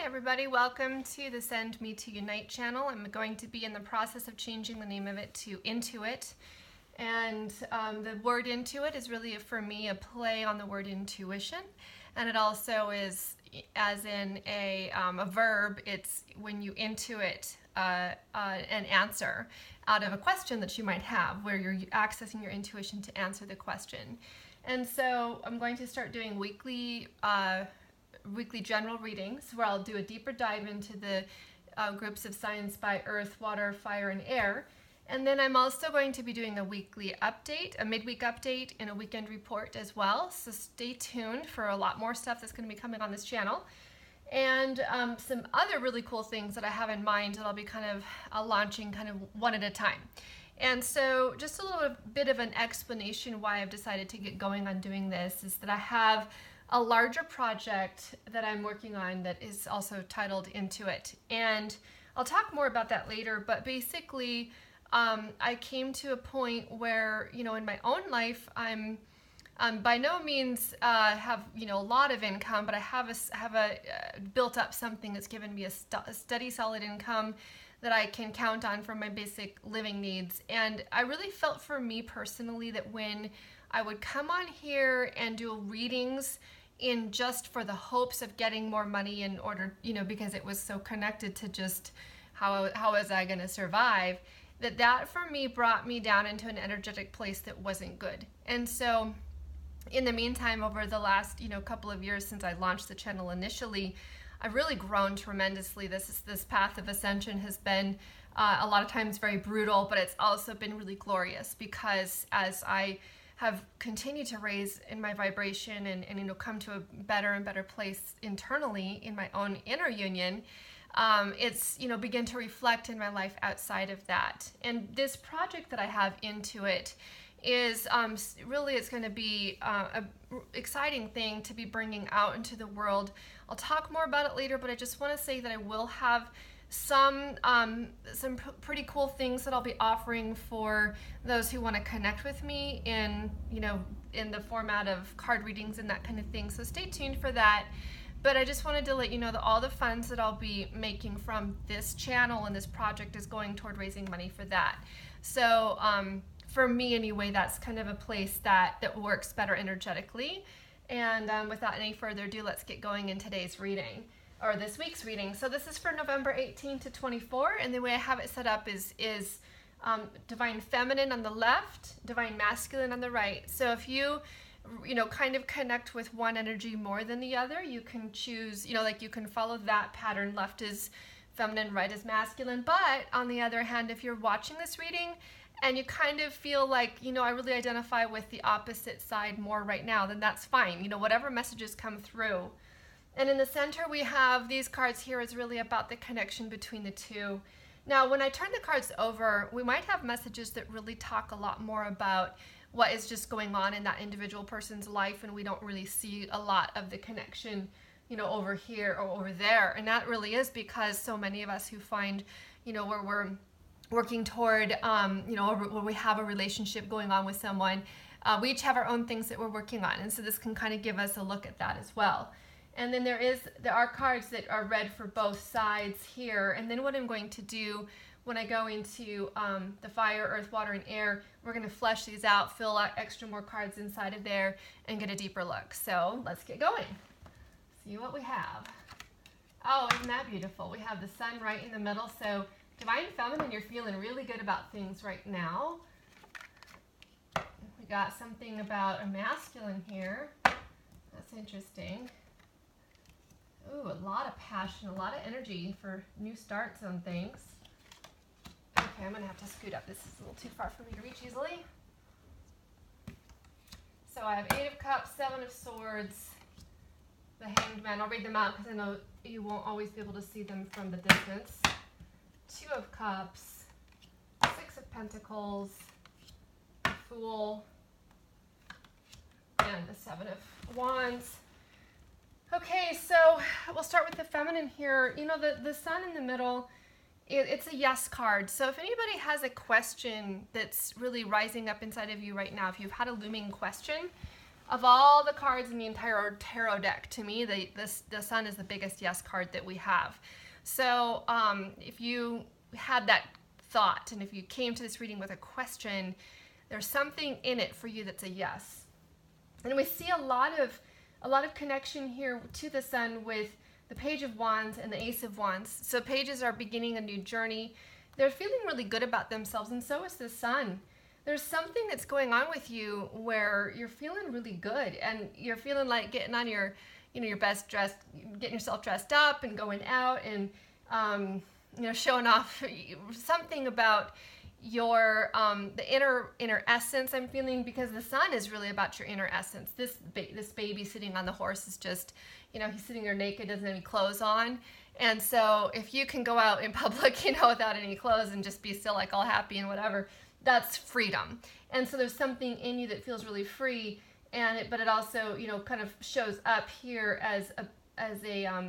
everybody, welcome to the Send Me to Unite channel. I'm going to be in the process of changing the name of it to Intuit. And the word Intuit is really, for me, a play on the word intuition. And it also is, as in a verb, it's when you intuit an answer out of a question that you might have, where you're accessing your intuition to answer the question. And so I'm going to start doing weekly general readings where I'll do a deeper dive into the groups of signs by earth, water, fire, and air. And then I'm also going to be doing a weekly update, a midweek update, and a weekend report as well. So stay tuned for a lot more stuff that's going to be coming on this channel. And some other really cool things that I have in mind that I'll be kind of launching kind of one at a time. And so just a little bit of an explanation why I've decided to get going on doing this is that I have a larger project that I'm working on that is also titled Intuit. And I'll talk more about that later, but basically I came to a point where, you know, in my own life, I'm by no means have, you know, a lot of income, but I have built up something that's given me a steady, solid income that I can count on for my basic living needs. And I really felt for me personally that when I would come on here and do readings in just for the hopes of getting more money in order, you know, because it was so connected to just how was I going to survive, that for me brought me down into an energetic place that wasn't good. And so in the meantime, over the last, you know, couple of years since I launched the channel initially, I've really grown tremendously. This path of ascension has been a lot of times very brutal, but it's also been really glorious because as I have continued to raise in my vibration and you know, come to a better and better place internally in my own inner union, it's, you know, begin to reflect in my life outside of that. And this project that I have Intuit is really, it's going to be a exciting thing to be bringing out into the world. I'll talk more about it later, but I just want to say that I will have some pretty cool things that I'll be offering for those who want to connect with me in, you know, in the format of card readings and that kind of thing. So stay tuned for that. But I just wanted to let you know that all the funds that I'll be making from this channel and this project is going toward raising money for that. So for me anyway, that's kind of a place that works better energetically. And without any further ado, let's get going in today's reading, or this week's reading. So this is for November 18 to 24, and the way I have it set up is Divine Feminine on the left, Divine Masculine on the right. So if you know, kind of connect with one energy more than the other, you can choose, you know, like you can follow that pattern. Left is feminine, right is masculine. But on the other hand, if you're watching this reading and you kind of feel like, you know, I really identify with the opposite side more right now, then that's fine. You know, whatever messages come through. And in the center, we have these cards here is really about the connection between the two. Now, when I turn the cards over, we might have messages that really talk a lot more about what is just going on in that individual person's life, and we don't really see a lot of the connection, you know, over here or over there. And that really is because so many of us who find, you know, where we're working toward, you know, where we have a relationship going on with someone, we each have our own things that we're working on. And so this can kind of give us a look at that as well. And then there are cards that are read for both sides here. And then what I'm going to do when I go into the fire, earth, water, and air, we're going to flesh these out, fill out extra more cards inside of there, and get a deeper look. So let's get going. See what we have. Oh, isn't that beautiful? We have the sun right in the middle. So Divine Feminine, you're feeling really good about things right now. We got something about a masculine here. That's interesting. Ooh, a lot of passion, a lot of energy for new starts on things. Okay, I'm going to have to scoot up. This is a little too far for me to reach easily. So I have 8 of Cups, 7 of Swords, the Hanged Man. I'll read them out because I know you won't always be able to see them from the distance. 2 of Cups, 6 of Pentacles, the Fool, and the 7 of Wands. Okay, so we'll start with the feminine here. You know, the sun in the middle, it's a yes card. So if anybody has a question that's really rising up inside of you right now, if you've had a looming question, of all the cards in the entire tarot deck, to me, the Sun is the biggest yes card that we have. So if you had that thought, and if you came to this reading with a question, there's something in it for you that's a yes. And we see a lot of connection here to the Sun with the Page of Wands and the Ace of Wands. So pages are beginning a new journey. They're feeling really good about themselves, and so is the Sun. There's something that's going on with you where you're feeling really good, and you're feeling like getting on your, your best dress, getting yourself dressed up and going out and, showing off something about your, the inner essence I'm feeling, because the Sun is really about your inner essence. This baby sitting on the horse is just, he's sitting there naked, doesn't have any clothes on. And so if you can go out in public, without any clothes and just be still like all happy and whatever, that's freedom. And so there's something in you that feels really free, but it also, kind of shows up here as a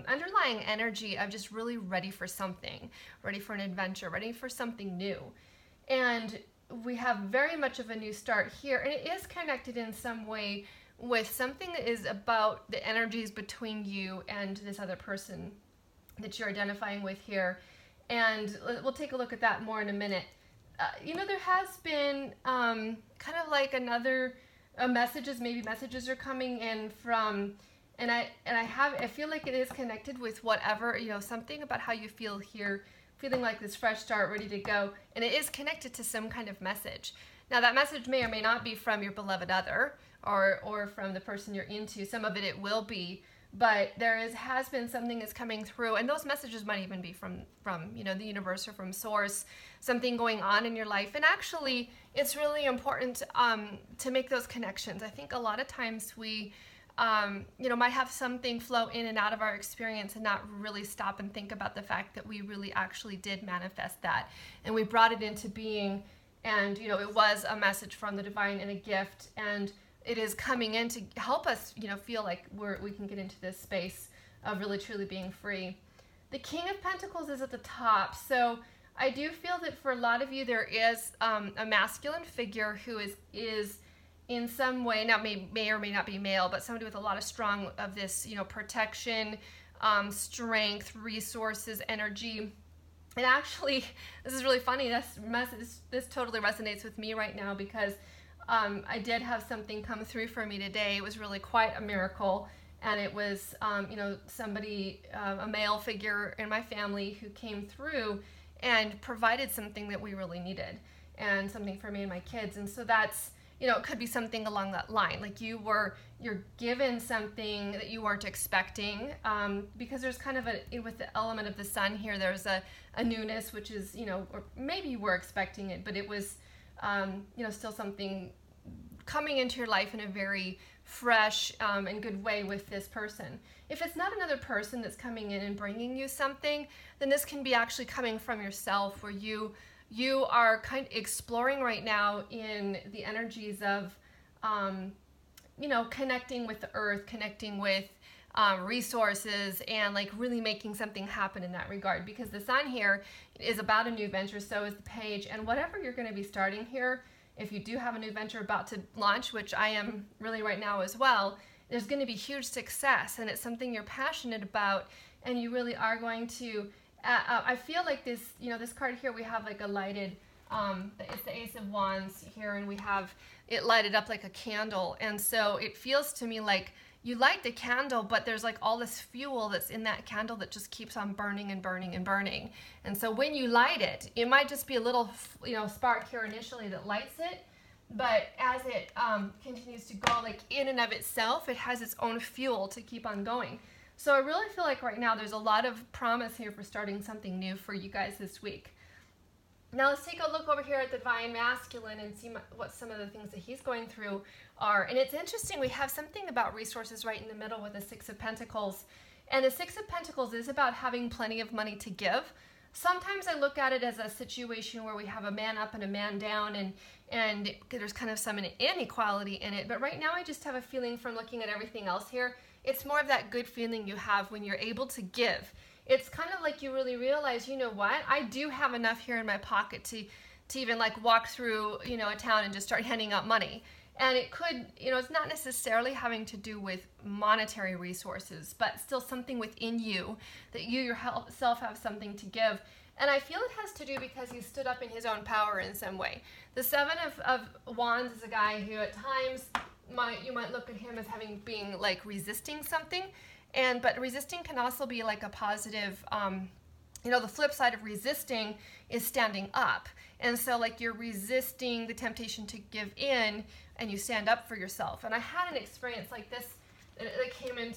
underlying energy of just really ready for something, ready for an adventure, ready for something new. And we have very much of a new start here, and it is connected in some way with something that is about the energies between you and this other person that you're identifying with here. And we'll take a look at that more in a minute. There has been kind of like another maybe messages are coming in from, and I feel like it is connected with whatever, something about how you feel here, feeling like this fresh start, ready to go, and it is connected to some kind of message. Now that message may or may not be from your beloved other or from the person you're into. Some of it will be, but has been something that's coming through, and those messages might even be from the universe or from source, something going on in your life. And actually, it's really important to make those connections. I think a lot of times we might have something flow in and out of our experience and not really stop and think about the fact that we really actually did manifest that, and we brought it into being, and it was a message from the divine and a gift, and it is coming in to help us, feel like we can get into this space of really truly being free. The King of Pentacles is at the top. So I do feel that for a lot of you, there is a masculine figure who is in some way, now may or may not be male, but somebody with a lot of strong of this, protection, strength, resources, energy. And actually, this is really funny. This totally resonates with me right now, because I did have something come through for me today. It was really quite a miracle, and it was, somebody, a male figure in my family who came through and provided something that we really needed, and something for me and my kids. And so that's, it could be something along that line, like you're given something that you weren't expecting, because there's kind of with the element of the Sun here, there's a newness, which is, or maybe you were expecting it, but it was, still something coming into your life in a very fresh and good way with this person. If it's not another person that's coming in and bringing you something, then this can be actually coming from yourself, where you are kind of exploring right now in the energies of, connecting with the earth, connecting with resources, and like really making something happen in that regard, because the Sun here is about a new venture, so is the Page. And whatever you're going to be starting here, if you do have a new venture about to launch, which I am really right now as well, there's going to be huge success, and it's something you're passionate about, and you really are going to I feel like this, this card here, we have like a lighted, it's the Ace of Wands here, and we have it lighted up like a candle. And so it feels to me like you light the candle, but there's like all this fuel that's in that candle that just keeps on burning and burning and burning. And so when you light it, it might just be a little, spark here initially that lights it, but as it continues to go like in and of itself, it has its own fuel to keep on going. So I really feel like right now there's a lot of promise here for starting something new for you guys this week. Now let's take a look over here at the Divine Masculine and see what some of the things that he's going through are. And it's interesting, we have something about resources right in the middle with the Six of Pentacles. And the Six of Pentacles is about having plenty of money to give. Sometimes I look at it as a situation where we have a man up and a man down, and there's kind of some inequality in it. But right now I just have a feeling from looking at everything else here, it's more of that good feeling you have when you're able to give. It's kind of like you really realize, you know what, I do have enough here in my pocket to even like walk through, a town and just start handing out money. And it could, it's not necessarily having to do with monetary resources, but still something within you that you yourself have something to give. And I feel it has to do because he stood up in his own power in some way. The Seven of Wands is a guy who at times you might look at him as being like resisting something, but resisting can also be like a positive. The flip side of resisting is standing up, and so like you're resisting the temptation to give in, and you stand up for yourself. And I had an experience like this that came in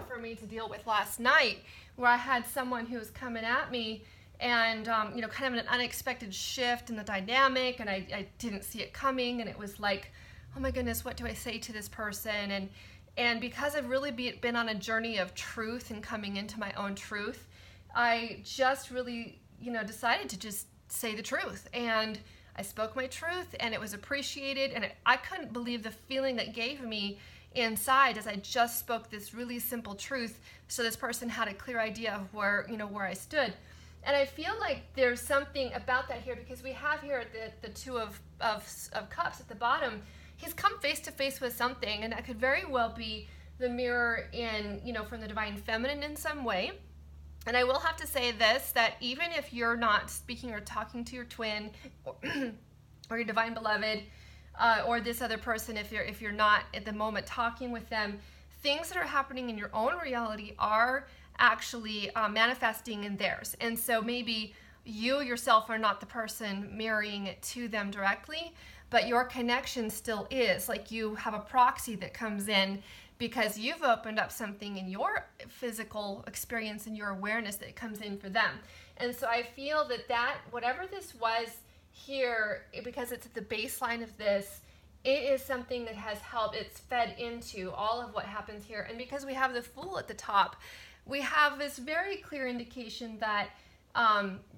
for me to deal with last night, where I had someone who was coming at me. And, kind of an unexpected shift in the dynamic, and I didn't see it coming, and it was like, oh my goodness, what do I say to this person? And because I've really been on a journey of truth and coming into my own truth, I just really, decided to just say the truth. And I spoke my truth, and it was appreciated, and I couldn't believe the feeling that gave me inside as I just spoke this really simple truth, so this person had a clear idea of where I stood. And I feel like there's something about that here, because we have here the Two of Cups at the bottom. He's come face to face with something, and that could very well be the mirror from the divine feminine in some way. And I will have to say this, that even if you're not speaking or talking to your twin or your divine beloved or this other person, if you're not at the moment talking with them, things that are happening in your own reality are actually manifesting in theirs. And so maybe you yourself are not the person mirroring it to them directly, but your connection still is. Like you have a proxy that comes in because you've opened up something in your physical experience and your awareness that comes in for them. And so I feel that whatever this was here, because it's at the baseline of this, it is something that has helped. It's fed into all of what happens here. And because we have the Fool at the top, we have this very clear indication that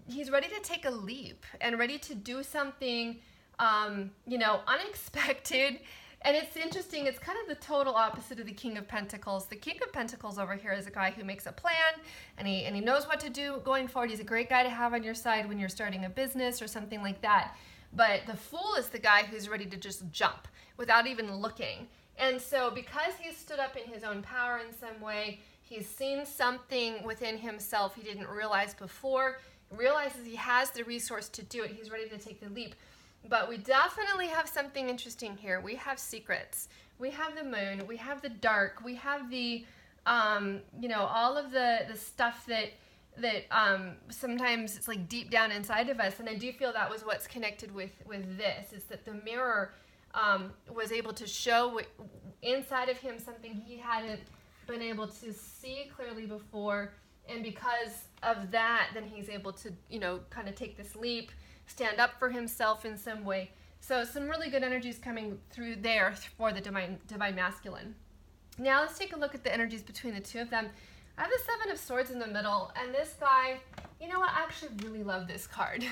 he's ready to take a leap and ready to do something, unexpected. And it's interesting, it's kind of the total opposite of the King of Pentacles. The King of Pentacles over here is a guy who makes a plan, and he knows what to do going forward. He's a great guy to have on your side when you're starting a business or something like that. But the Fool is the guy who's ready to just jump without even looking. And so because he stood up in his own power in some way, he's seen something within himself he didn't realize before, realizes he has the resource to do it. He's ready to take the leap. But we definitely have something interesting here. We have secrets. We have the moon. We have the dark. We have the, all of the stuff that sometimes it's like deep down inside of us. And I do feel that was what's connected with this, is that the mirror was able to show inside of him something he hadn't been able to see clearly before. And because of that, then he's able to, kind of take this leap, stand up for himself in some way. So some really good energies coming through there for the divine masculine. Now let's take a look at the energies between the two of them. I have the Seven of Swords in the middle, and this guy, I actually really love this card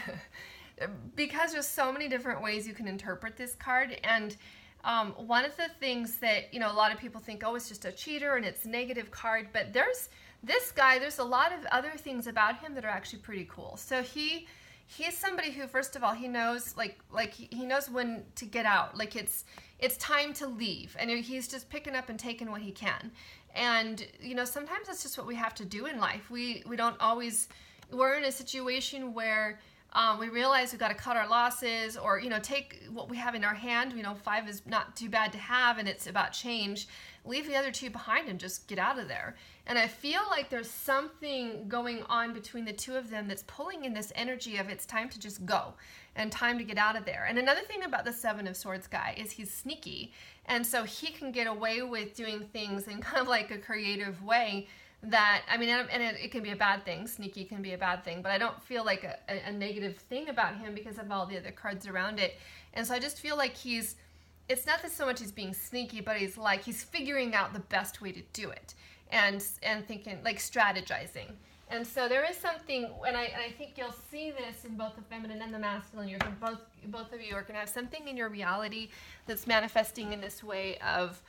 because there's so many different ways you can interpret this card. And one of the things that, a lot of people think, oh, it's just a cheater and it's a negative card, but there's this guy, there's a lot of other things about him that are actually pretty cool. So he's somebody who, first of all, he knows he knows when to get out. Like it's time to leave, and he's just picking up and taking what he can. And sometimes that's just what we have to do in life. We don't always. We're in a situation where we realize we've got to cut our losses, or take what we have in our hand. 5 is not too bad to have, and it's about change. Leave the other 2 behind and just get out of there. And I feel like there's something going on between the two of them that's pulling in this energy of it's time to just go and time to get out of there. And another thing about the Seven of Swords guy is he's sneaky. And so he can get away with doing things in kind of like a creative way that, and it can be a bad thing. Sneaky can be a bad thing, but I don't feel like a negative thing about him because of all the other cards around it. And so I just feel like it's not that so much he's being sneaky, but he's figuring out the best way to do it. And thinking, like strategizing. And so there is something, and I think you'll see this in both the feminine and the masculine. Both of you are going to have something in your reality that's manifesting in this way of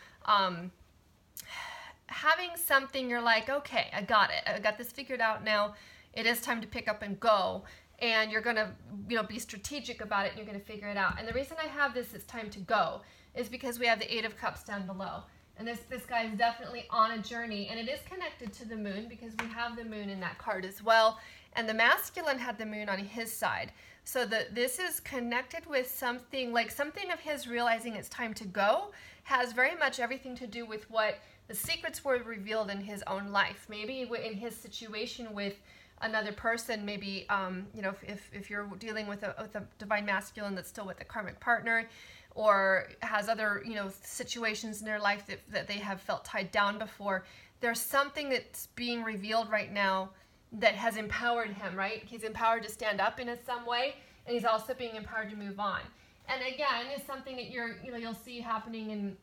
having something you're like, okay, I got it. I got this figured out now. It is time to pick up and go. And you're going to be strategic about it, and you're going to figure it out. And the reason I have this, it's time to go, is because we have the Eight of Cups down below. And this guy is definitely on a journey, and it is connected to the moon because we have the moon in that card as well. And the masculine had the moon on his side. So this is connected with something, like something of his realizing it's time to go, has very much everything to do with what the secrets were revealed in his own life. Maybe in his situation with another person, maybe, you know, if you're dealing with a divine masculine that's still with a karmic partner, or has other, you know, situations in their life that they have felt tied down before, there's something that's being revealed right now that has empowered him, right? He's empowered to stand up in some way, and he's also being empowered to move on. And again, it's something that you'll see happening in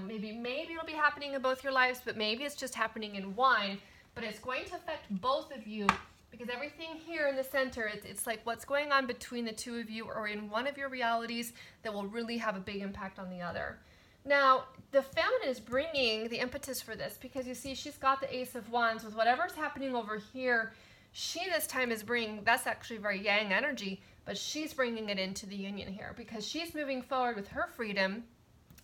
maybe it'll be happening in both your lives, but maybe it's just happening in one, but it's going to affect both of you. Because everything here in the center, it's like what's going on between the two of you or in one of your realities that will really have a big impact on the other. Now, the feminine is bringing the impetus for this because you see she's got the Ace of Wands with whatever's happening over here. She this time is bringing, that's actually very yang energy, but she's bringing it into the union here because she's moving forward with her freedom.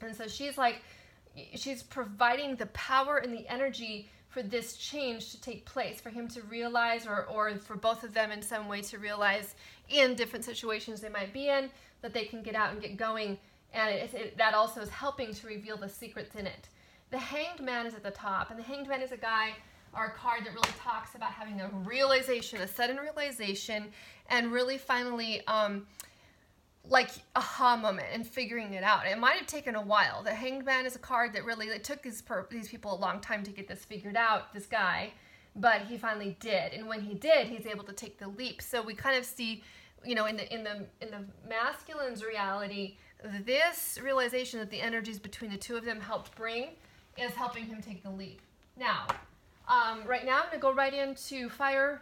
And so she's providing the power and the energy for this change to take place, for him to realize, or for both of them in some way to realize in different situations they might be in, that they can get out and get going. And that also is helping to reveal the secrets in it. The Hanged Man is at the top, and the Hanged Man is a guy or a card that really talks about having a realization, a sudden realization, and really finally like aha moment and figuring it out. It might have taken a while. The Hanged Man is a card that really, it took these people a long time to get this figured out, this guy, but he finally did. And when he did, he's able to take the leap. So we kind of see, you know, in the masculine's reality, this realization that the energies between the two of them helped bring is helping him take the leap. Now, right now I'm going to go right into fire,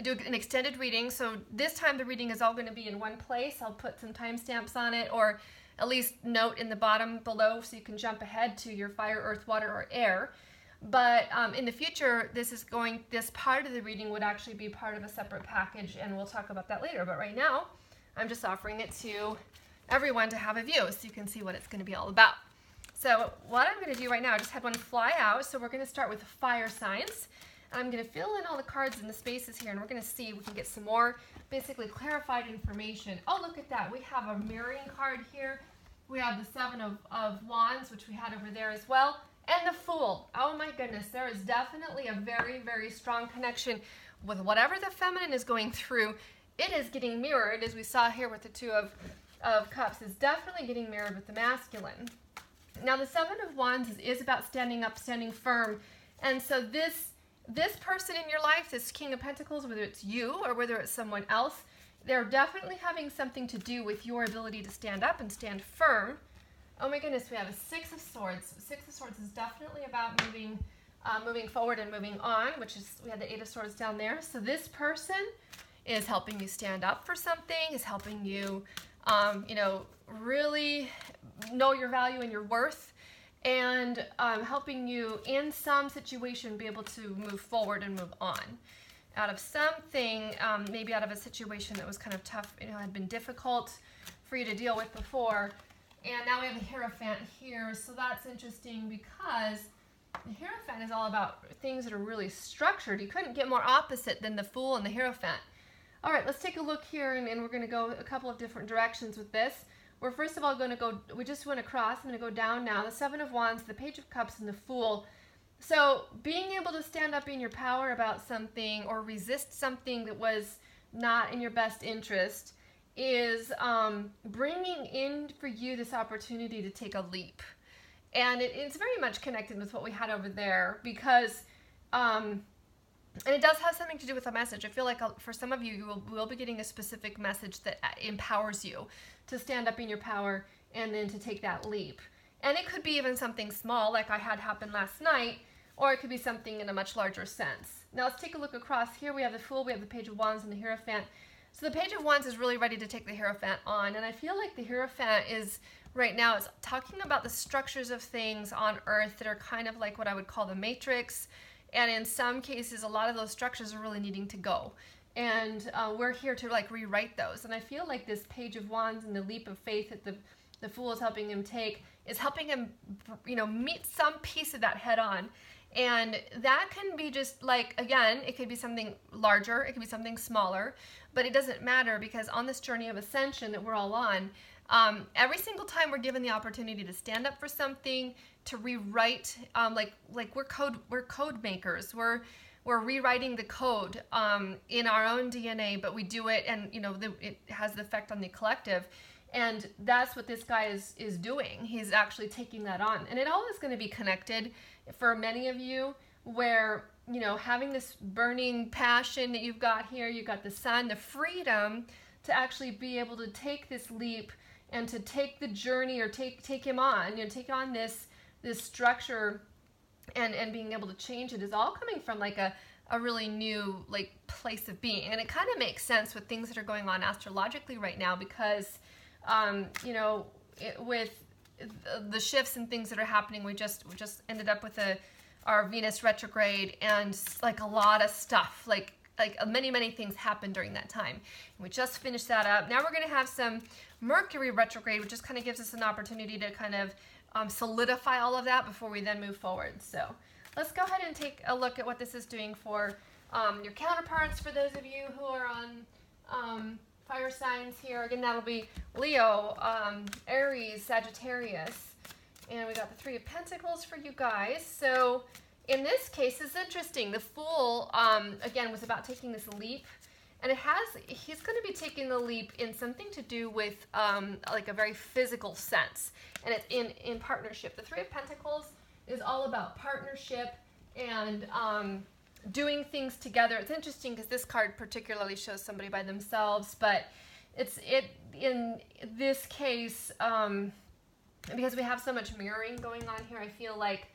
do an extended reading. So this time the reading is all going to be in one place. I'll put some timestamps on it, or at least note in the bottom below so you can jump ahead to your fire, earth, water, or air. But in the future, this part of the reading would actually be part of a separate package, and we'll talk about that later. But right now, I'm just offering it to everyone to have a view so you can see what it's going to be all about. So what I'm going to do right now, I just had one fly out, so we're going to start with fire signs. I'm going to fill in all the cards in the spaces here, and we're going to see if we can get some more basically clarified information. Oh, look at that. We have a mirroring card here. We have the Seven of Wands, which we had over there as well, and the Fool. Oh my goodness, there is definitely a very, very strong connection with whatever the feminine is going through. It is getting mirrored, as we saw here with the Two of Cups. It's definitely getting mirrored with the masculine. Now, the Seven of Wands is about standing up, standing firm, and so this person in your life, this King of Pentacles, whether it's you or whether it's someone else, they're definitely having something to do with your ability to stand up and stand firm. Oh my goodness, we have a Six of Swords. Six of Swords is definitely about moving forward and moving on, which is, we had the Eight of Swords down there. So this person is helping you stand up for something, is helping you, you know, really know your value and your worth, and helping you in some situation be able to move forward and move on out of something, maybe out of a situation that was kind of tough, you know, had been difficult for you to deal with before. And now we have the Hierophant here, so that's interesting because the Hierophant is all about things that are really structured. You couldn't get more opposite than the Fool and the Hierophant. All right, let's take a look here, and we're going to go a couple of different directions with this. We're first of all going to go, we just went across, I'm going to go down now, the Seven of Wands, the Page of Cups, and the Fool. So being able to stand up in your power about something or resist something that was not in your best interest is bringing in for you this opportunity to take a leap. And it's very much connected with what we had over there because, and it does have something to do with the message. I feel like for some of you, you will be getting a specific message that empowers you to stand up in your power and then to take that leap. And it could be even something small like I had happen last night, or it could be something in a much larger sense. Now let's take a look across here. We have the Fool, we have the Page of Wands, and the Hierophant. So the Page of Wands is really ready to take the Hierophant on, and I feel like the Hierophant is right now is talking about the structures of things on Earth that are kind of like what I would call the Matrix, and in some cases a lot of those structures are really needing to go. And we're here to like rewrite those. And I feel like this Page of Wands and the leap of faith the Fool is helping him take, is helping him, meet some piece of that head on. And that can be just like, again, it could be something larger, it could be something smaller, but it doesn't matter, because on this journey of ascension that we're all on, every single time we're given the opportunity to stand up for something, to rewrite, like we're code makers. We're rewriting the code in our own DNA, but we do it, and it has the effect on the collective. And that's what this guy is doing. He's actually taking that on, and it all is going to be connected for many of you, where having this burning passion that you've got here, you've got the sun, the freedom to actually be able to take this leap and to take the journey, or take him on, take on this structure, and being able to change it, is all coming from like a really new place of being. And it kind of makes sense with things that are going on astrologically right now, because with the shifts and things that are happening, we just ended up with our Venus retrograde, and like a lot of stuff, like many things happened during that time. And we just finished that up. Now we're going to have some Mercury retrograde, which just kind of gives us an opportunity to kind of solidify all of that before we then move forward. So let's go ahead and take a look at what this is doing for your counterparts, for those of you who are on fire signs here. Again, that'll be Leo, Aries, Sagittarius. And we got the Three of Pentacles for you guys. So in this case, it's interesting. The Fool, again, was about taking this leap. And he's going to be taking the leap in something to do with like a very physical sense. And it's in partnership. The Three of Pentacles is all about partnership and doing things together. It's interesting because this card particularly shows somebody by themselves, but in this case, because we have so much mirroring going on here, I feel like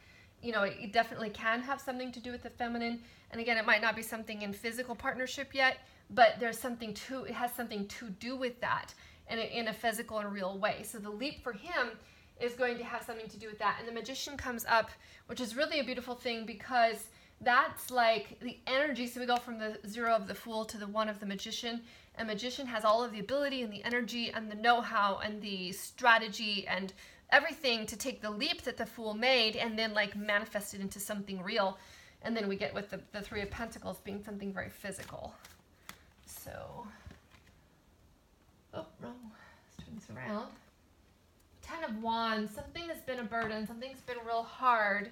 it definitely can have something to do with the feminine. And again, it might not be something in physical partnership yet, but it has something to do with that, and in a physical and real way. So the leap for him is going to have something to do with that. And the Magician comes up, which is really a beautiful thing, because that's like the energy. So we go from the 0 of the Fool to the 1 of the Magician. And Magician has all of the ability and the energy and the know-how and the strategy and everything to take the leap that the Fool made and then like manifest it into something real. And then we get with the Three of Pentacles being something very physical. So, oh, wrong. Let's turn this around. 10 of Wands, something that's been a burden, something's been real hard.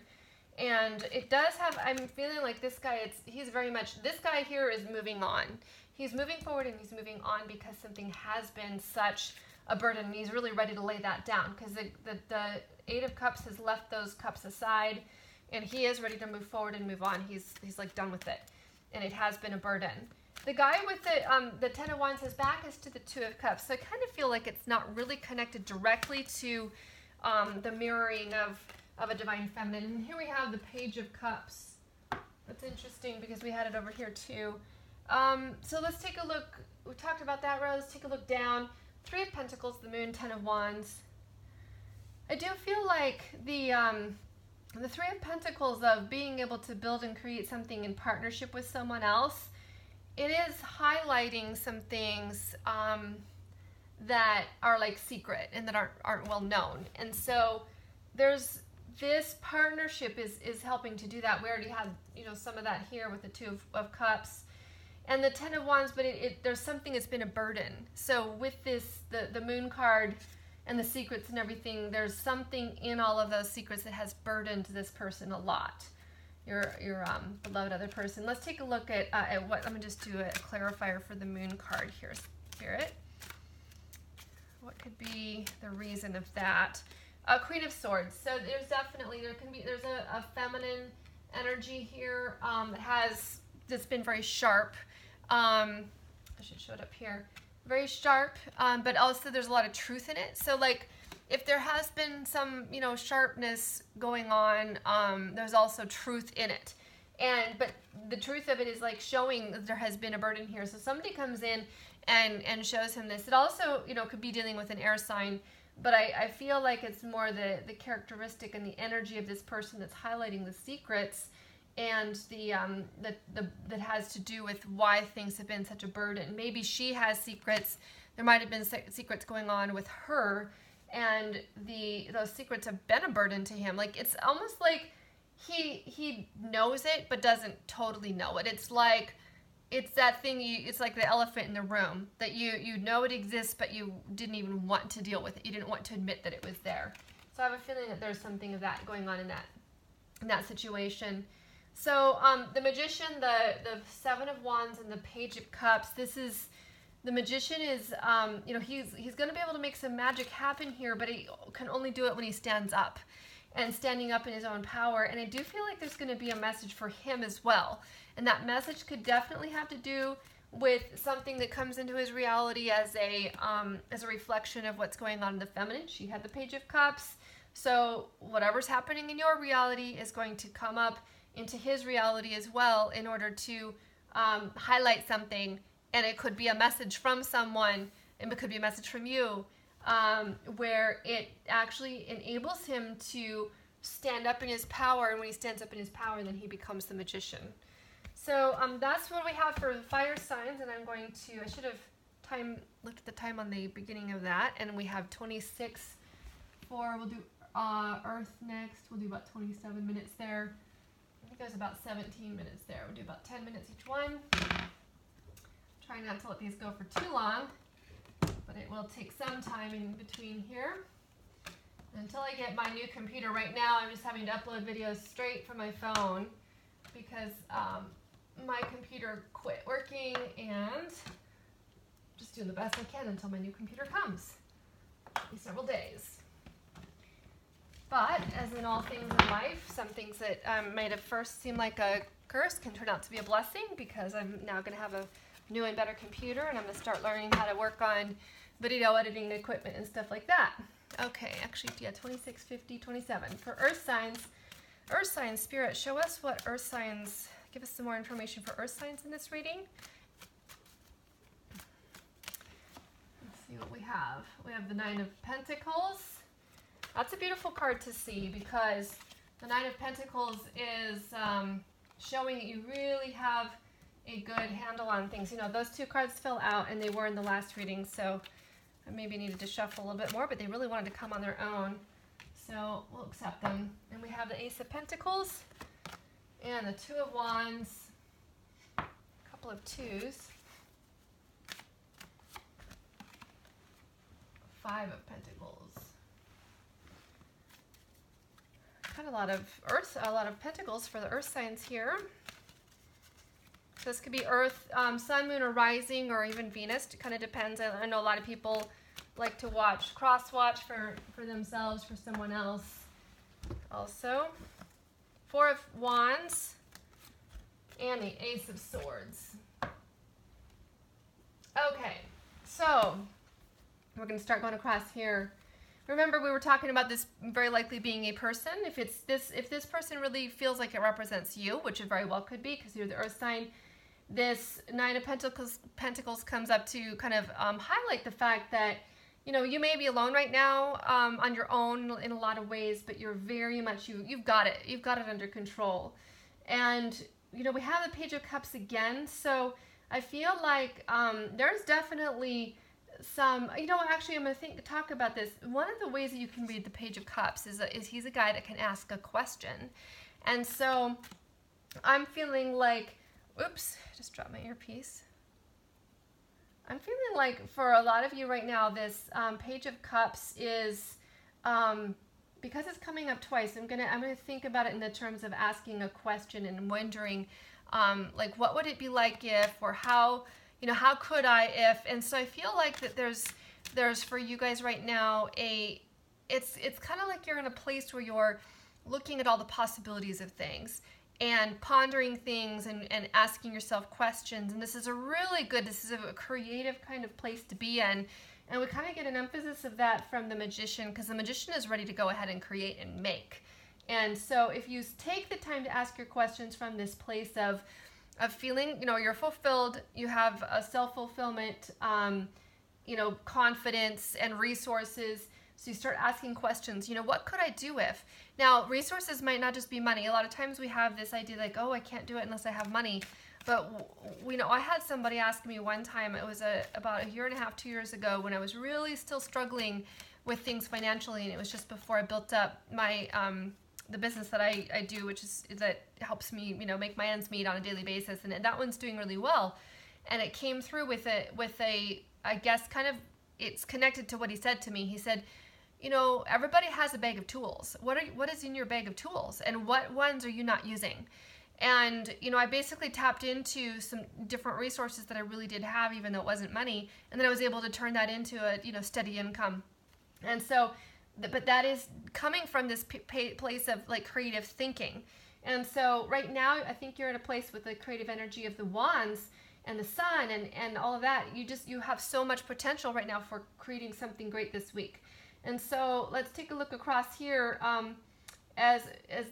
And it does have, I'm feeling like this guy, he's very much, this guy here is moving on. He's moving forward and he's moving on because something has been such a burden, and he's really ready to lay that down, because the 8 of Cups has left those cups aside, and he is ready to move forward and move on. He's like done with it, and it has been a burden. The guy with the 10 of Wands, his back is to the 2 of Cups, so I kind of feel like it's not really connected directly to the mirroring of a divine feminine. And here we have the Page of Cups. That's interesting because we had it over here too. So let's take a look. We talked about that, Rose. Take a look down. 3 of Pentacles, the Moon, 10 of Wands. I do feel like the 3 of Pentacles of being able to build and create something in partnership with someone else, it is highlighting some things that are like secret and that aren't well known. And so there's this partnership is helping to do that. We already have some of that here with the 2 of Cups and the 10 of Wands, but there's something that's been a burden. So with this, the Moon card and the secrets and everything, there's something in all of those secrets that has burdened this person a lot. Your beloved other person. Let's take a look at what, let me just do a clarifier for the Moon card here, Spirit. What could be the reason of that? Queen of Swords. So there's definitely, there's a feminine energy here that's been very sharp. I should show it up here. Very sharp, but also there's a lot of truth in it. So like, if there has been some, sharpness going on, there's also truth in it. But the truth of it is like showing that there has been a burden here. So somebody comes in and shows him this. It also, could be dealing with an air sign, but I feel like it's more the characteristic and the energy of this person that's highlighting the secrets and that has to do with why things have been such a burden. Maybe she has secrets. There might have been secrets going on with her, and those secrets have been a burden to him. Like, it's almost like he knows it but doesn't totally know it. It's like, it's that thing, it's like the elephant in the room, that you know it exists, but you didn't even want to deal with it. You didn't want to admit that it was there. So I have a feeling that there's something of that going on in that situation. So the Magician, the Seven of Wands, and the Page of Cups, the Magician is, he's going to be able to make some magic happen here, but he can only do it when he stands up, and standing up in his own power. And I do feel like there's going to be a message for him as well. And that message could definitely have to do with something that comes into his reality as a reflection of what's going on in the feminine. She had the Page of Cups. So whatever's happening in your reality is going to come up into his reality as well, in order to highlight something. And it could be a message from someone, and it could be a message from you, where it actually enables him to stand up in his power. And when he stands up in his power, then he becomes the Magician. So that's what we have for the fire signs. And I'm going to, I should have looked at the time on the beginning of that. And we have 26 we'll do Earth next. We'll do about 27 minutes there. I think there's about 17 minutes there. We'll do about 10 minutes each one. Try not to let these go for too long, but it will take some time in between here. Until I get my new computer. Right now I'm just having to upload videos straight from my phone, because my computer quit working, and just doing the best I can until my new computer comes. It'll be several days. But as in all things in life, some things that might at first seem like a curse can turn out to be a blessing, because I'm now going to have a new and better computer, and I'm going to start learning how to work on video editing equipment and stuff like that. Okay, actually, yeah, 26, 50, 27. For Earth signs, Spirit, show us what Earth signs, give us some more information for Earth signs in this reading. Let's see what we have. We have the Nine of Pentacles. That's a beautiful card to see, because the Nine of Pentacles is showing that you really have a good handle on things. You know, those two cards fell out, and they were in the last reading, so I maybe needed to shuffle a little bit more, but they really wanted to come on their own, so we'll accept them. And we have the Ace of Pentacles and the Two of Wands, a couple of twos, Five of Pentacles. Kind of a lot of Pentacles for the Earth signs here. So this could be Earth, Sun, Moon, or Rising, or even Venus. It kind of depends. I know a lot of people like to cross-watch for themselves, for someone else. Also, Four of Wands and the Ace of Swords. Okay, so we're going to start going across here. Remember, we were talking about this very likely being a person. If this person really feels like it represents you, which it very well could be, because you're the Earth sign, this Nine of Pentacles comes up to kind of highlight the fact that, you know, you may be alone right now on your own in a lot of ways, but you're very much, you've got it under control. And, you know, we have the Page of Cups again, so I feel like there's definitely some, you know, actually I'm going to talk about this. One of the ways that you can read the Page of Cups is he's a guy that can ask a question. And so I'm feeling like, oops, I just dropped my earpiece. I'm feeling like for a lot of you right now, this Page of Cups is, because it's coming up twice, I'm gonna think about it in the terms of asking a question and wondering, like, what would it be like if, or how, you know, how could I if? And so I feel like that there's for you guys right now it's kind of like you're in a place where you're looking at all the possibilities of things and pondering things and asking yourself questions. And this is a creative kind of place to be in. And we kind of get an emphasis of that from the Magician, because the Magician is ready to go ahead and create and make. And so if you take the time to ask your questions from this place of feeling, you know, you're fulfilled, you have a self-fulfillment, you know, confidence and resources. So you start asking questions, you know, what could I do if? Now, resources might not just be money. A lot of times we have this idea like, oh, I can't do it unless I have money. But, you know, I had somebody ask me one time, it was about a year and a half, 2 years ago, when I was really still struggling with things financially, and it was just before I built up my the business that I do, which is that helps me, you know, make my ends meet on a daily basis, and that one's doing really well. And it came through with a I guess kind of, it's connected to what he said to me. He said, you know, everybody has a bag of tools. What is in your bag of tools, and what ones are you not using? And, you know, I basically tapped into some different resources that I really did have, even though it wasn't money. And then I was able to turn that into a, you know, steady income. And so, but that is coming from this place of like creative thinking. And so right now, I think you're in a place with the creative energy of the wands and the sun and all of that. You have so much potential right now for creating something great this week. And so let's take a look across here. As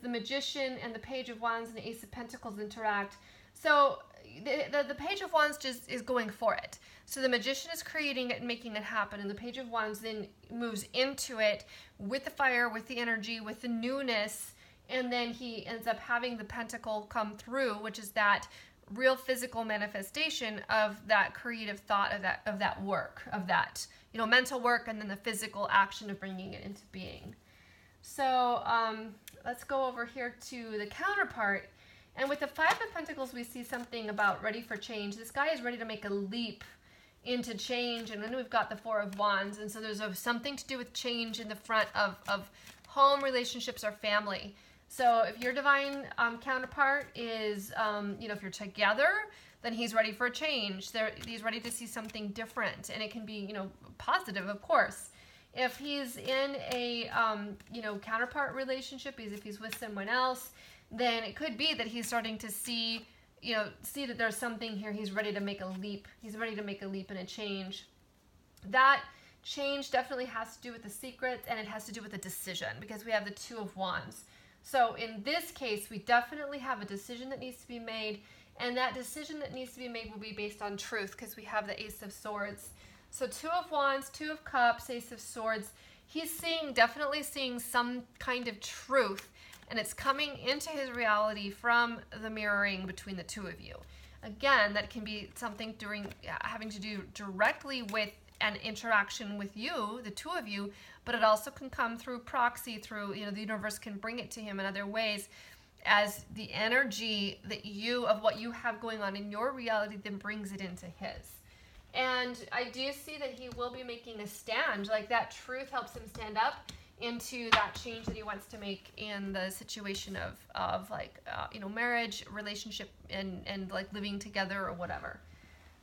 the Magician and the Page of Wands and the Ace of Pentacles interact. So the Page of Wands just is going for it. So the Magician is creating it and making it happen, and the Page of Wands then moves into it with the fire, with the energy, with the newness, and then he ends up having the Pentacle come through, which is that real physical manifestation of that creative thought, of that work, of that, you know, mental work, and then the physical action of bringing it into being. So let's go over here to the counterpart. And with the Five of Pentacles, we see something about ready for change. This guy is ready to make a leap into change. And then we've got the Four of Wands. And so there's something to do with change in the front of home, relationships, or family. So if your divine counterpart is, you know, if you're together, then he's ready for a change. He's ready to see something different. And it can be, you know, positive, of course. If he's in a, you know, counterpart relationship, if he's with someone else, then it could be that he's starting to see that there's something here. He's ready to make a leap. He's ready to make a leap and a change. That change definitely has to do with the secret, and it has to do with the decision, because we have the Two of Wands. So in this case, we definitely have a decision that needs to be made, and that decision that needs to be made will be based on truth, because we have the Ace of Swords. So Two of Wands, Two of Cups, Ace of Swords. He's definitely seeing some kind of truth, and it's coming into his reality from the mirroring between the two of you. Again, that can be something having to do directly with an interaction with you, the two of you, but it also can come through proxy, through, you know, the universe can bring it to him in other ways, as the energy of what you have going on in your reality then brings it into his. And I do see that he will be making a stand. Like, that truth helps him stand up into that change that he wants to make in the situation of like, you know, marriage, relationship, and like living together or whatever.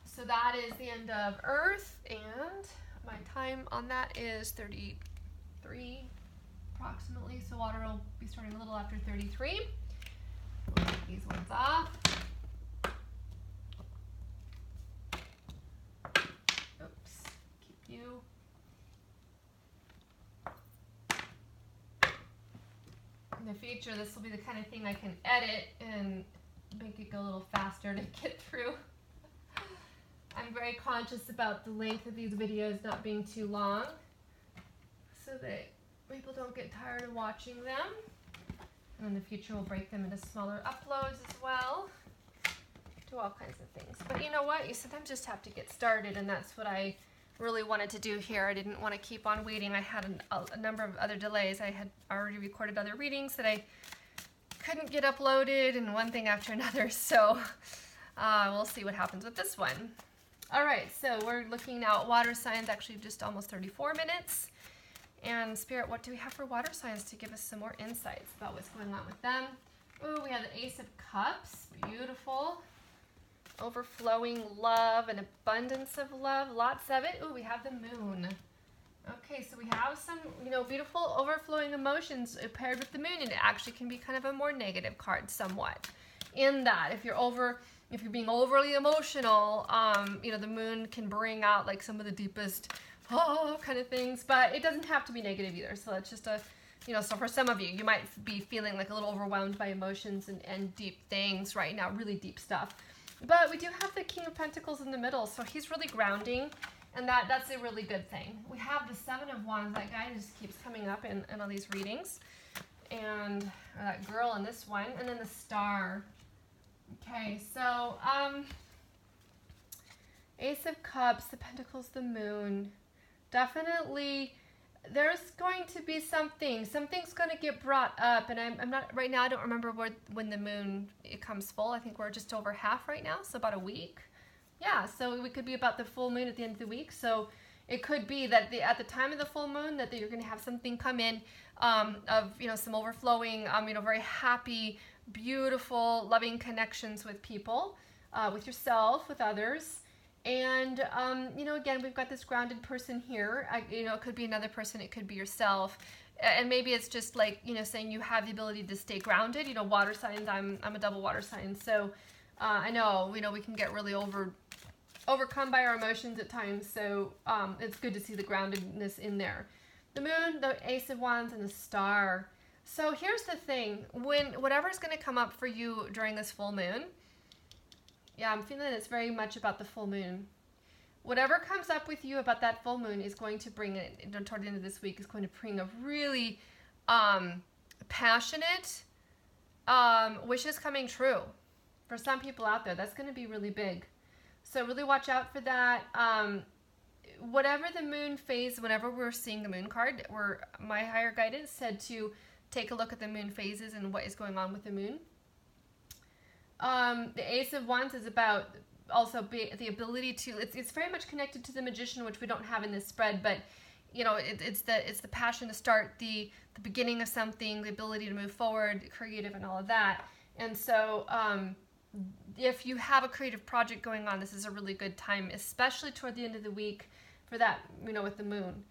So that is the end of Earth, and my time on that is 33 approximately. So water will be starting a little after 33. We'll take these ones off. You. In the future, this will be the kind of thing I can edit and make it go a little faster to get through. I'm very conscious about the length of these videos not being too long, so that people don't get tired of watching them. And in the future, we'll break them into smaller uploads as well. Do all kinds of things. But you know what? You sometimes just have to get started, and that's what I really wanted to do here. I didn't want to keep on waiting. I had a number of other delays. I had already recorded other readings that I couldn't get uploaded, and one thing after another. So we'll see what happens with this one. All right, so we're looking now at water signs, actually just almost 34 minutes. And Spirit, what do we have for water signs to give us some more insights about what's going on with them? Ooh, we have the Ace of Cups, beautiful. Overflowing love and abundance of love, lots of it. Ooh, we have the Moon. Okay, so we have some, you know, beautiful overflowing emotions paired with the Moon, and it actually can be kind of a more negative card somewhat. In that, if you're being overly emotional, you know, the Moon can bring out like some of the deepest kind of things, but it doesn't have to be negative either. So it's just you know, so for some of you, you might be feeling like a little overwhelmed by emotions and deep things right now, really deep stuff. But we do have the King of Pentacles in the middle, so he's really grounding, and that's a really good thing. We have the Seven of Wands. That guy just keeps coming up in all these readings, and that girl in this one, and then the Star. Okay, so Ace of Cups, the Pentacles, the Moon. Definitely there's going to be something's going to get brought up, and I'm not right now. I don't remember when the moon it comes full. I think we're just over half right now, so about a week. Yeah, so it could be about the full moon at the end of the week. So it could be that at the time of the full moon that you're going to have something come in of some overflowing, very happy, beautiful, loving connections with people, with yourself, with others. And, again, we've got this grounded person here. It could be another person. It could be yourself. And maybe it's just like, saying you have the ability to stay grounded. Water signs, I'm a double water sign. So I know, we can get really overcome by our emotions at times. So it's good to see the groundedness in there. The moon, the Ace of Wands, and the star. So here's the thing. Whatever's going to come up for you during this full moon, yeah, I'm feeling it's very much about the full moon. Whatever comes up with you about that full moon is going to bring it, toward the end of this week, is going to bring a really passionate wishes coming true. For some people out there, that's going to be really big. So really watch out for that. Whatever the moon phase, whenever we're seeing the moon card, my higher guidance said to take a look at the moon phases and what is going on with the moon. The Ace of Wands is about also the ability to, it's very much connected to the Magician, which we don't have in this spread, but it's the passion to start the beginning of something, the ability to move forward, creative, and all of that. And so if you have a creative project going on, this is a really good time, especially toward the end of the week for that, with the moon.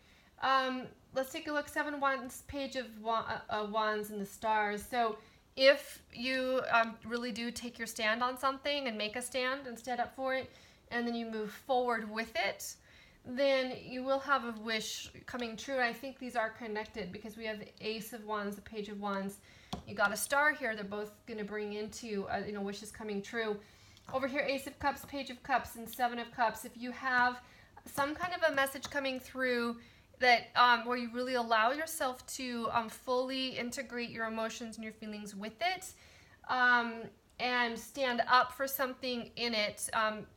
Let's take a look. 7 Wands, Page of Wands, and the stars. So if you really do take your stand on something and make a stand and stand up for it, and then you move forward with it, then you will have a wish coming true. And I think these are connected because we have the Ace of Wands, the Page of Wands. You got a star here. They're both going to bring into, wishes coming true. Over here, Ace of Cups, Page of Cups, and 7 of Cups. If you have some kind of a message coming through that where you really allow yourself to fully integrate your emotions and your feelings with it, and stand up for something in it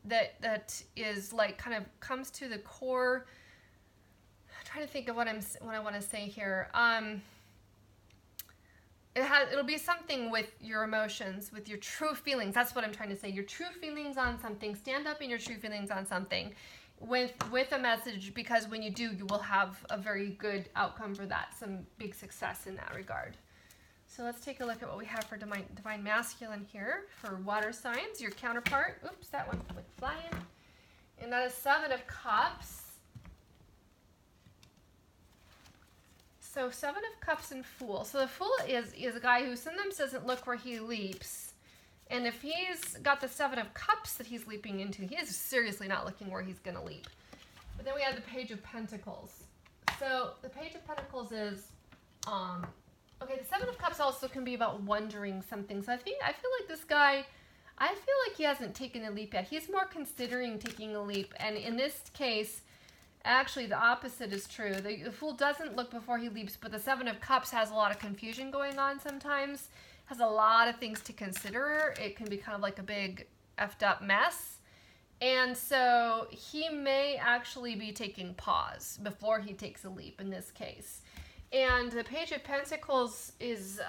that is like kind of comes to the core. I'm trying to think of what I want to say here. It'll be something with your emotions, with your true feelings. That's what I'm trying to say. Your true feelings on something. Stand up in your true feelings on something with a message, because when you do, you will have a very good outcome for that. Some big success in that regard. So let's take a look at what we have for Divine Masculine here for water signs. Your counterpart. Oops, that one went flying. And that is 7 of Cups. So 7 of Cups and Fool. So the Fool is a guy who sometimes doesn't look where he leaps. And if he's got the 7 of Cups that he's leaping into, he is seriously not looking where he's going to leap. But then we have the Page of Pentacles. So the Page of Pentacles is, okay, the 7 of Cups also can be about wondering something. So I feel like this guy, I feel like he hasn't taken a leap yet. He's more considering taking a leap. And in this case, actually the opposite is true. The Fool doesn't look before he leaps, but the 7 of Cups has a lot of confusion going on sometimes. Has a lot of things to consider. It can be kind of like a big effed up mess. And so he may actually be taking pause before he takes a leap in this case. And the Page of Pentacles is,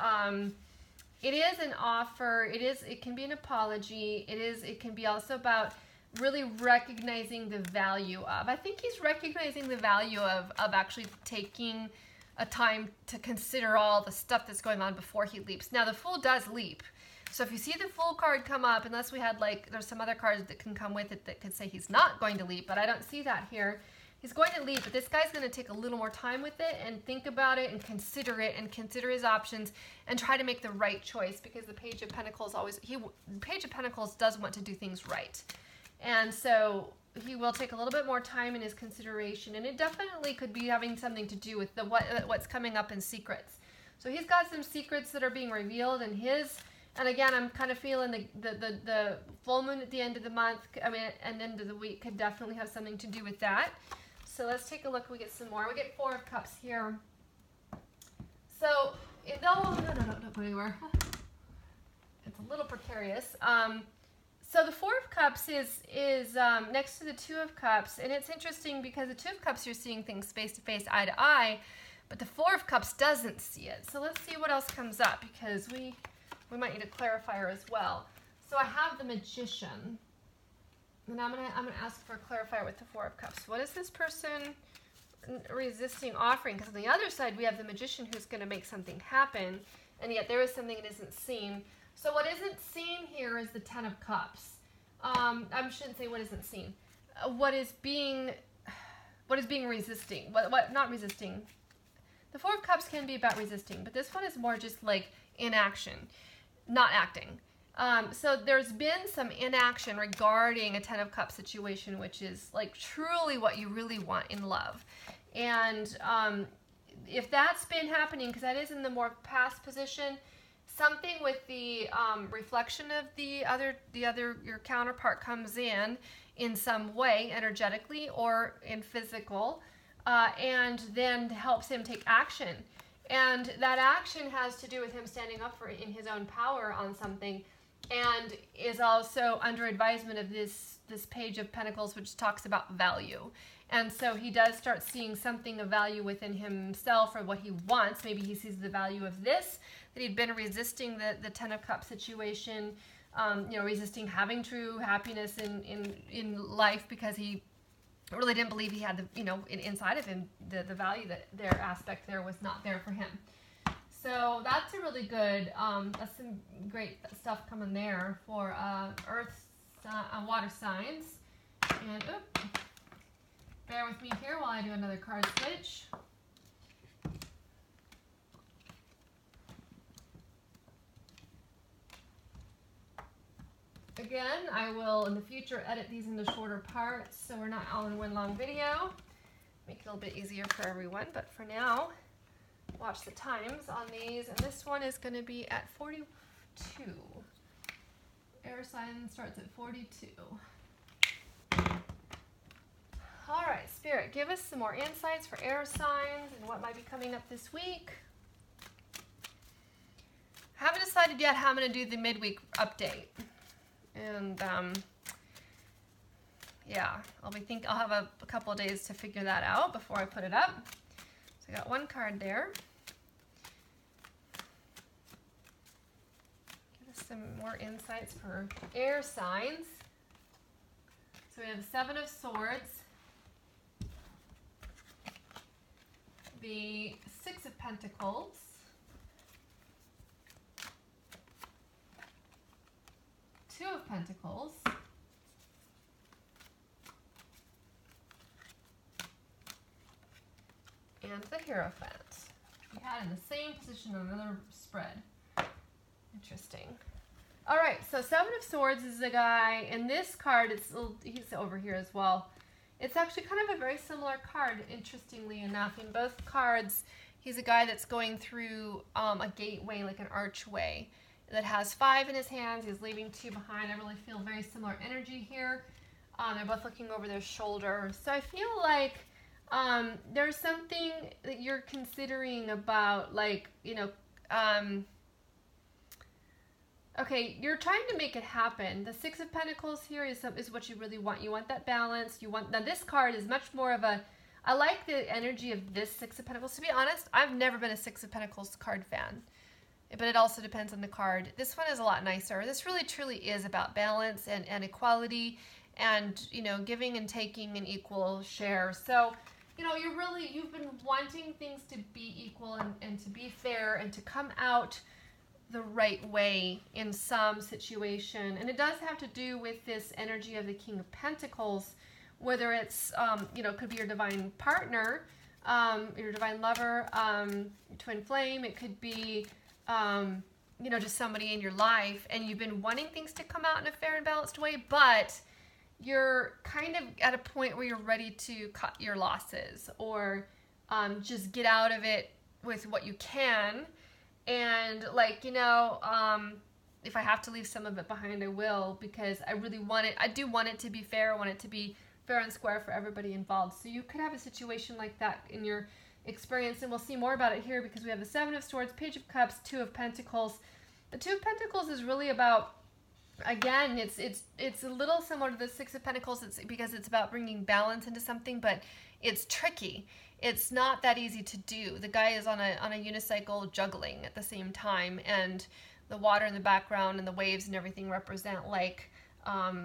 it is an offer. It can be an apology. It can be also about really recognizing the value of. I think he's recognizing the value of actually taking a time to consider all the stuff that's going on before he leaps. Now, the Fool does leap. So if you see the Fool card come up, unless we had there's some other cards that can come with it that could say he's not going to leap, but I don't see that here. He's going to leap, but this guy's going to take a little more time with it and think about it and consider his options and try to make the right choice, because the Page of Pentacles the Page of Pentacles does want to do things right. And so he will take a little bit more time in his consideration, and it definitely could be having something to do with what's coming up in secrets. So he's got some secrets that are being revealed in his, and again, I'm kind of feeling the full moon at the end of the month, and end of the week could definitely have something to do with that. So let's take a look. We get some more. We get 4 of Cups here. So, no, don't go anywhere. It's a little precarious. So the Four of Cups is next to the Two of Cups, and it's interesting because the Two of Cups, you're seeing things face to face, eye to eye, but the Four of Cups doesn't see it. So let's see what else comes up, because we might need a clarifier as well. So I have the Magician, and I'm gonna ask for a clarifier with the Four of Cups. What is this person resisting offering? Because on the other side we have the Magician who's going to make something happen, and yet there is something that isn't seen. So what isn't seen here is the Ten of Cups. I shouldn't say what isn't seen. What is being resisting? What not resisting? The Four of Cups can be about resisting, but this one is more just like inaction, not acting. So there's been some inaction regarding a Ten of Cups situation, which is like truly what you really want in love. And if that's been happening, because that is in the more past position, something with the reflection of your counterpart comes in some way, energetically or in physical, and then helps him take action. And that action has to do with him standing up in his own power on something, and is also under advisement of this Page of Pentacles, which talks about value. And so he does start seeing something of value within himself, or what he wants. Maybe he sees the value of this, that he'd been resisting the Ten of Cups situation, resisting having true happiness in life, because he really didn't believe he had inside of him the value, that their aspect there was not there for him. So that's a really good, that's some great stuff coming there for earth, water signs. And bear with me here while I do another card switch. Again, I will in the future edit these into shorter parts, so we're not all in one long video. Make it a little bit easier for everyone, but for now, watch the times on these, and this one is going to be at 42. Air sign starts at 42. All right, Spirit, give us some more insights for air signs and what might be coming up this week. I haven't decided yet how I'm going to do the midweek update. And yeah, I'll have a couple of days to figure that out before I put it up. So I got one card there. Give us some more insights for air signs. So we have the Seven of Swords, the Six of Pentacles, Two of Pentacles, and the Hierophant. We had in the same position on another spread. Interesting. All right, so Seven of Swords is the guy, and this card, he's over here as well. It's actually kind of a very similar card, interestingly enough. In both cards, he's a guy that's going through a gateway, like an archway, that has 5 in his hands. He's leaving 2 behind. I really feel very similar energy here. They're both looking over their shoulder. So I feel like there's something that you're considering about, like, okay, you're trying to make it happen. The Six of Pentacles here is what you really want. You want that balance. Now this card is much more of I like the energy of this Six of Pentacles. To be honest, I've never been a Six of Pentacles card fan, but it also depends on the card. This one is a lot nicer. This really truly is about balance and equality, and giving and taking an equal share. So you've been wanting things to be equal and to be fair and to come out the right way in some situation. And it does have to do with this energy of the King of Pentacles, whether it's it could be your divine partner, your divine lover, your twin flame. It could be just somebody in your life, and you've been wanting things to come out in a fair and balanced way, but you're kind of at a point where you're ready to cut your losses, or just get out of it with what you can. And if I have to leave some of it behind, I will, because I really want it. I do want it to be fair. I want it to be fair and square for everybody involved. So you could have a situation like that in your experience, and we'll see more about it here, because we have the Seven of Swords, Page of Cups, Two of Pentacles. The Two of Pentacles is really about again, it's a little similar to the Six of Pentacles. It's because it's about bringing balance into something, but it's tricky. It's not that easy to do. The guy is on a unicycle juggling at the same time, and the water in the background and the waves and everything represent like,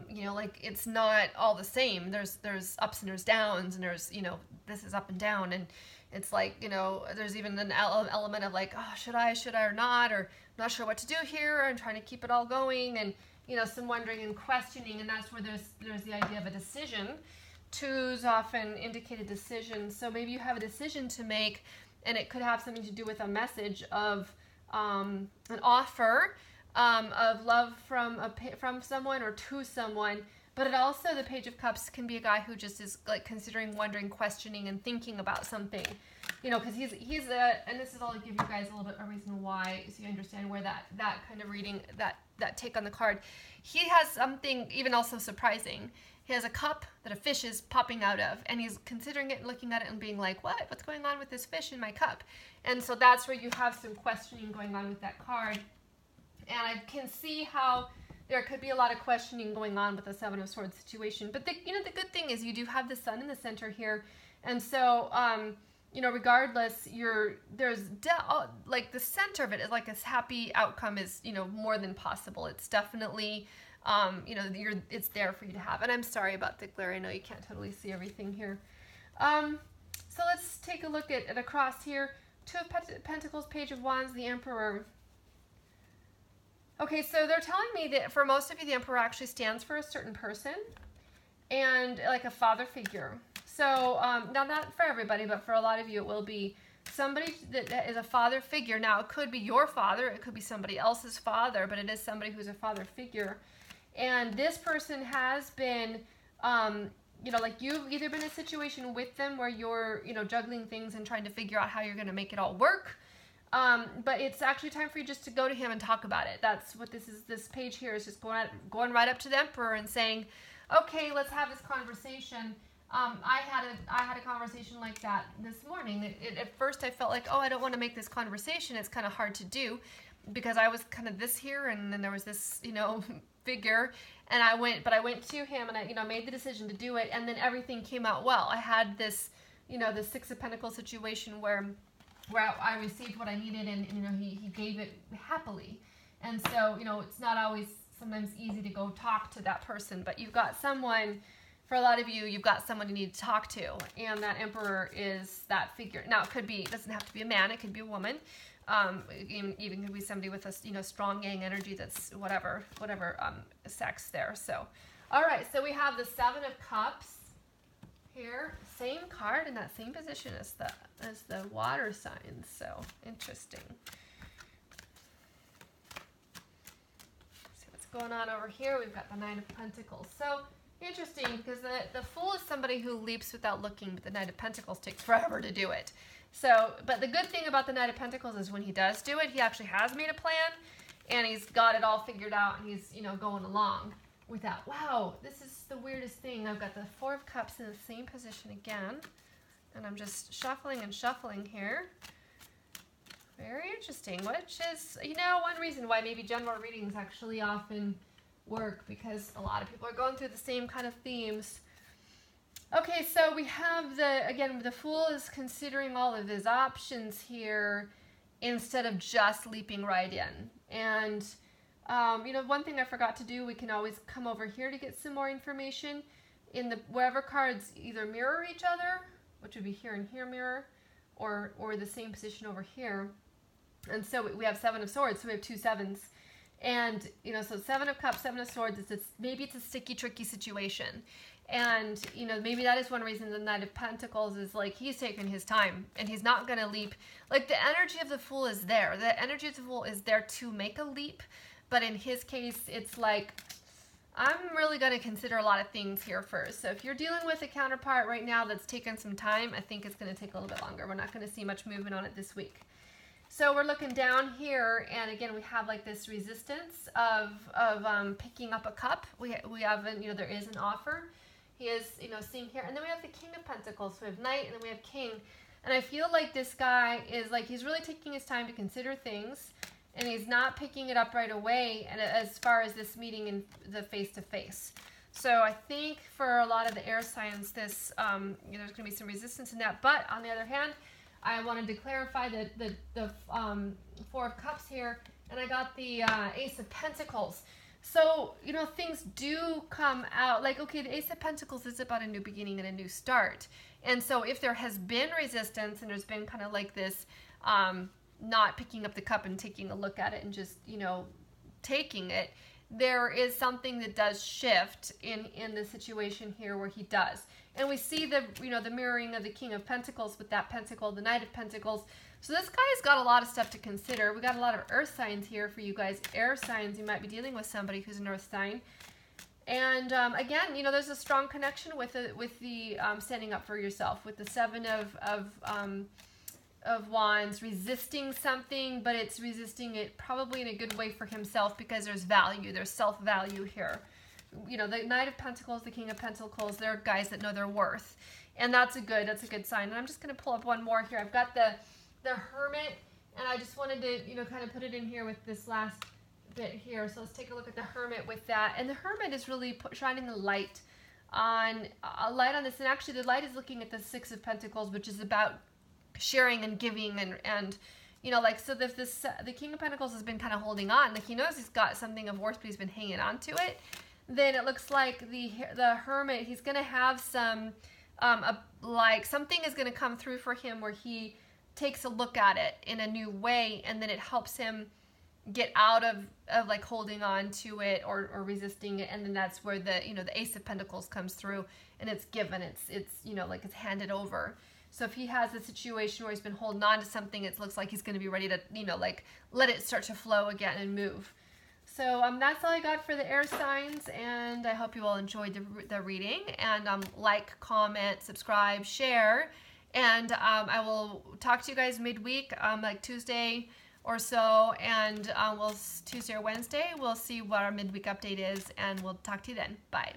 you know, like it's not all the same. There's ups and there's downs, and there's, you know, this is up and down, and it's like, you know, there's even an element of like, oh, should I or not, or I'm not sure what to do here. I'm trying to keep it all going, and, you know, some wondering and questioning, and that's where there's the idea of a decision. Twos often indicate a decision, so maybe you have a decision to make, and it could have something to do with a message of an offer of love from someone or to someone. But it also, the Page of Cups can be a guy who just is like considering, wondering, questioning, and thinking about something, you know, because he's and this is all to give you guys a little bit a reason why, so you understand where that kind of reading, that take on the card. He has something even also surprising. He has a cup that a fish is popping out of, and he's considering it and looking at it and being like, what's going on with this fish in my cup? And so that's where you have some questioning going on with that card. And I can see how there could be a lot of questioning going on with the Seven of Swords situation. But the good thing is you do have the sun in the center here. And so, you know, regardless, like the center of it is like a happy outcome is, you know, more than possible. It's definitely, you know, it's there for you to have. And I'm sorry about the glare. I know you can't totally see everything here. So let's take a look at across here. Two of Pentacles, Page of Wands, the Emperor. Okay, so they're telling me that for most of you, the Emperor actually stands for a certain person and like a father figure. So now not for everybody, but for a lot of you, it will be somebody that is a father figure. Now, it could be your father, it could be somebody else's father, but it is somebody who's a father figure. And this person has been, you know, like you've either been in a situation with them where you're, you know, juggling things and trying to figure out how you're going to make it all work. But it's actually time for you just to go to him and talk about it. That's what this is. This page here is just going right up to the Emperor and saying, okay, let's have this conversation. I had a conversation like that this morning. At first I felt like, oh, I don't want to make this conversation. It's kind of hard to do because I was kind of this here, and then there was this, you know, figure, and I went to him, and I, you know, made the decision to do it, and then everything came out well. I had this, you know, the Six of Pentacles situation where I received what I needed, and you know, he gave it happily. And so, you know, it's not always sometimes easy to go talk to that person, but you've got someone, for a lot of you, you've got someone you need to talk to, and that Emperor is that figure. Now, it doesn't have to be a man, it could be a woman. Even could be somebody with a, you know, strong yang energy that's whatever sex there. So, all right, so we have the Seven of Cups here, same card in that same position as the water signs. So interesting. See what's going on over here. We've got the Nine of Pentacles. So interesting, because the Fool is somebody who leaps without looking, but the Knight of Pentacles takes forever to do it. So, but the good thing about the Knight of Pentacles is when he does do it, he actually has made a plan, and he's got it all figured out, and he's, you know, going along with that. Wow, this is the weirdest thing. I've got the Four of Cups in the same position again, and I'm just shuffling and shuffling here. Very interesting, which is, you know, one reason why maybe general readings actually often work, because a lot of people are going through the same kind of themes. Okay, so we have the Fool is considering all of his options here instead of just leaping right in. And, you know, one thing I forgot to do, we can always come over here to get some more information. In the wherever cards either mirror each other, which would be here and here mirror, or the same position over here. And so we have Seven of Swords, so we have two sevens. And, you know, so Seven of Cups, Seven of Swords, maybe it's a sticky, tricky situation. And, you know, maybe that is one reason the Knight of Pentacles is like, he's taking his time and he's not going to leap. Like, the energy of the Fool is there. The energy of the Fool is there to make a leap. But in his case, it's like, I'm really going to consider a lot of things here first. So if you're dealing with a counterpart right now that's taken some time, I think it's going to take a little bit longer. We're not going to see much movement on it this week. So we're looking down here, and again, we have like this resistance of picking up a cup. We have, you know, there is an offer. He is, you know, seeing here. And then we have the King of Pentacles. So we have Knight, and then we have King. And I feel like this guy is like, he's really taking his time to consider things. and he's not picking it up right away, and as far as this meeting in the face-to-face. So I think for a lot of the air signs, this there's going to be some resistance in that. But on the other hand, I wanted to clarify the Four of Cups here, and I got the Ace of Pentacles. So, things do come out. Like, okay, the Ace of Pentacles is about a new beginning and a new start. And so if there has been resistance and there's been kind of like this not picking up the cup and taking a look at it and just, taking it, there is something that does shift in the situation here where he does. And we see the, the mirroring of the King of Pentacles with that pentacle, the Knight of Pentacles. So this guy's got a lot of stuff to consider. We got a lot of earth signs here for you guys. Air signs, you might be dealing with somebody who's an earth sign. And again, there's a strong connection with the standing up for yourself, with the Seven of Wands, resisting something, but it's resisting it probably in a good way for himself because there's value, there's self-value here. The Knight of Pentacles, the King of Pentacles, they're guys that know their worth, and that's a good sign. And I'm just going to pull up one more here. I've got the Hermit, and I just wanted to kind of put it in here with this last bit here. So let's take a look at the Hermit with that. And the Hermit is really shining a light on this, and actually the light is looking at the Six of Pentacles, which is about sharing and giving, and so if the King of Pentacles has been kind of holding on, like he knows he's got something of worth, but he's been hanging on to it, then it looks like the Hermit, he's going to have some like something is going to come through for him where he takes a look at it in a new way, and then it helps him get out of like holding on to it or resisting it, and then that's where the the Ace of Pentacles comes through, and it's given, it's like it's handed over. So if he has a situation where he's been holding on to something, it looks like he's going to be ready to like let it start to flow again and move. So that's all I got for the air signs, and I hope you all enjoyed the reading. And like, comment, subscribe, share, and I will talk to you guys midweek, like Tuesday or so, and Tuesday or Wednesday, we'll see what our midweek update is, and we'll talk to you then. Bye.